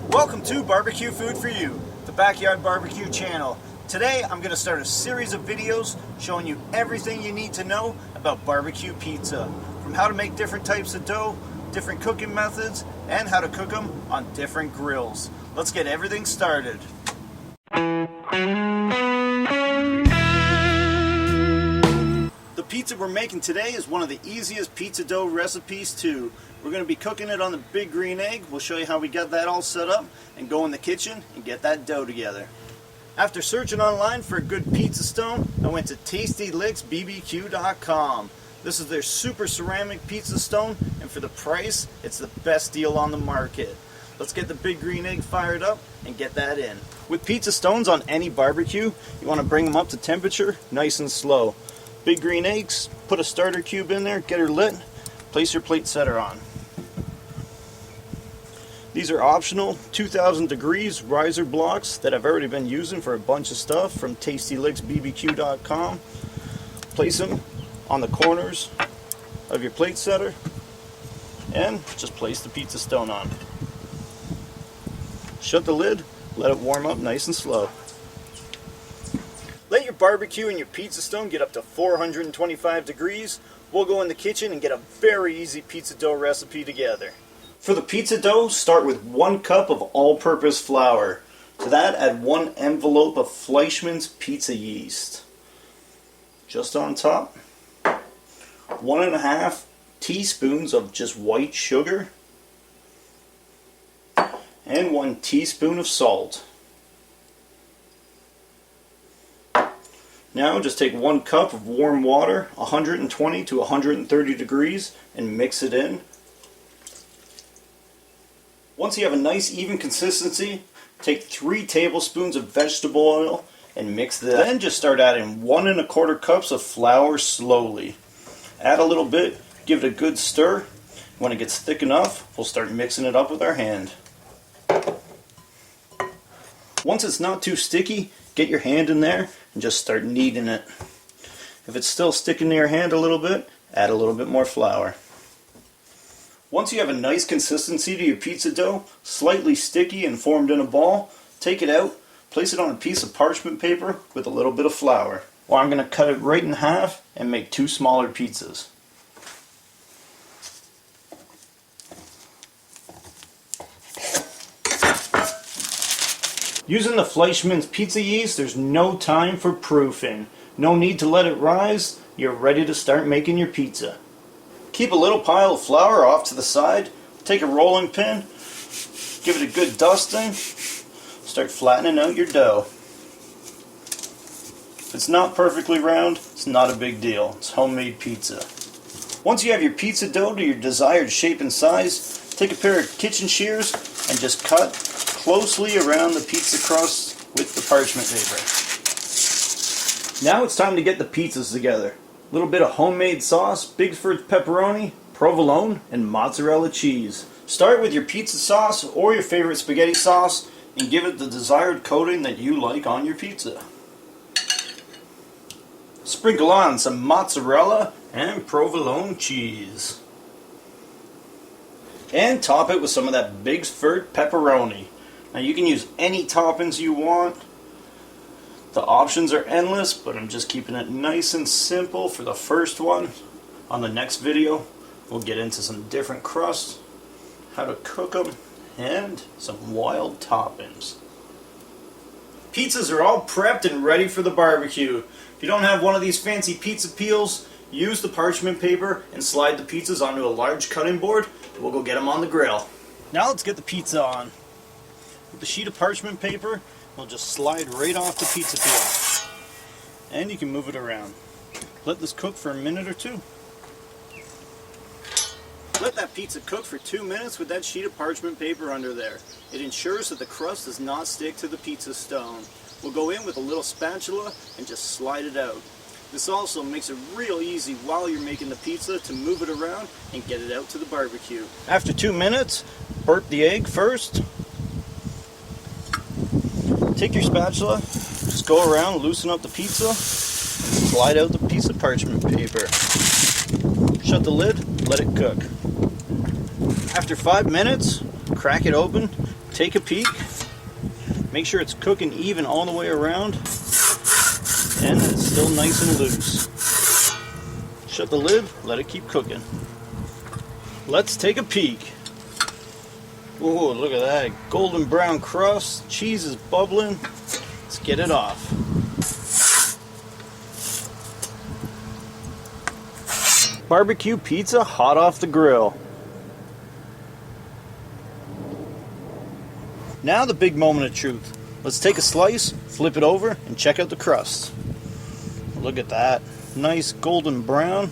Welcome to Barbecue Food for You, the Backyard Barbecue channel. Today I'm going to start a series of videos showing you everything you need to know about barbecue pizza. From how to make different types of dough, different cooking methods, and how to cook them on different grills. Let's get everything started. The pizza we're making today is one of the easiest pizza dough recipes too. We're going to be cooking it on the big green egg. We'll show you how we got that all set up and go in the kitchen and get that dough together. After searching online for a good pizza stone, I went to TastyLicksBBQ.com. This is their super ceramic pizza stone, and for the price, it's the best deal on the market. Let's get the big green egg fired up and get that in. With pizza stones on any barbecue, you want to bring them up to temperature nice and slow. Big green eggs, put a starter cube in there, get her lit, place your plate setter on. These are optional 2000 degrees riser blocks that I've already been using for a bunch of stuff from TastyLicksBBQ.com. Place them on the corners of your plate setter and just place the pizza stone on. Shut the lid, let it warm up nice and slow. Let your barbecue and your pizza stone get up to 425 degrees. We'll go in the kitchen and get a very easy pizza dough recipe together. For the pizza dough, start with 1 cup of all-purpose flour. To that, add 1 envelope of Fleischmann's pizza yeast. Just on top, 1.5 teaspoons of just white sugar, and 1 teaspoon of salt. Now just take 1 cup of warm water, 120 to 130 degrees, and mix it in. Once you have a nice even consistency, take 3 tablespoons of vegetable oil and mix that. Then just start adding 1 1/4 cups of flour slowly. Add a little bit, give it a good stir. When it gets thick enough, we'll start mixing it up with our hand. Once it's not too sticky, get your hand in there and just start kneading it. If it's still sticking to your hand a little bit, add a little bit more flour. Once you have a nice consistency to your pizza dough, slightly sticky and formed in a ball, take it out, place it on a piece of parchment paper with a little bit of flour. Well, I'm going to cut it right in half and make 2 smaller pizzas. Using the Fleischmann's pizza yeast, there's no time for proofing. No need to let it rise. You're ready to start making your pizza. Keep a little pile of flour off to the side. Take a rolling pin, give it a good dusting, start flattening out your dough. If it's not perfectly round, it's not a big deal. It's homemade pizza. Once you have your pizza dough to your desired shape and size, take a pair of kitchen shears and just cut closely around the pizza crust with the parchment paper. Now it's time to get the pizzas together. A little bit of homemade sauce, Bigford's pepperoni, provolone, and mozzarella cheese. Start with your pizza sauce or your favorite spaghetti sauce and give it the desired coating that you like on your pizza. Sprinkle on some mozzarella and provolone cheese. And top it with some of that Bigford pepperoni. Now you can use any toppings you want. The options are endless, but I'm just keeping it nice and simple for the first one. On the next video, we'll get into some different crusts, how to cook them, and some wild toppings. Pizzas are all prepped and ready for the barbecue. If you don't have one of these fancy pizza peels, use the parchment paper and slide the pizzas onto a large cutting board, and we'll go get them on the grill. Now let's get the pizza on. With the sheet of parchment paper, we'll just slide right off the pizza peel. And you can move it around. Let this cook for a minute or 2. Let that pizza cook for 2 minutes with that sheet of parchment paper under there. It ensures that the crust does not stick to the pizza stone. We'll go in with a little spatula and just slide it out. This also makes it real easy while you're making the pizza to move it around and get it out to the barbecue. After 2 minutes, burp the egg first. Take your spatula, just go around, loosen up the pizza, and slide out the piece of parchment paper. Shut the lid, let it cook. After 5 minutes, crack it open, Take a peek. Make sure it's cooking even all the way around and it's still nice and loose. Shut the lid, let it keep cooking. Let's take a peek. Whoa, look at that. Golden brown crust, cheese is bubbling. Let's get it off. Barbecue pizza hot off the grill. Now the big moment of truth. Let's take a slice, flip it over, and check out the crust. Look at that. Nice golden brown.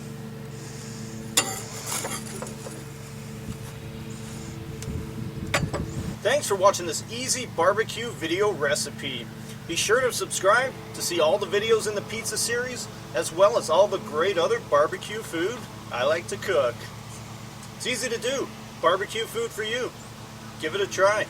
Thanks for watching this easy barbecue video recipe. Be sure to subscribe to see all the videos in the pizza series, as well as all the great other barbecue food I like to cook. It's easy to do. Barbecue food for you. Give it a try.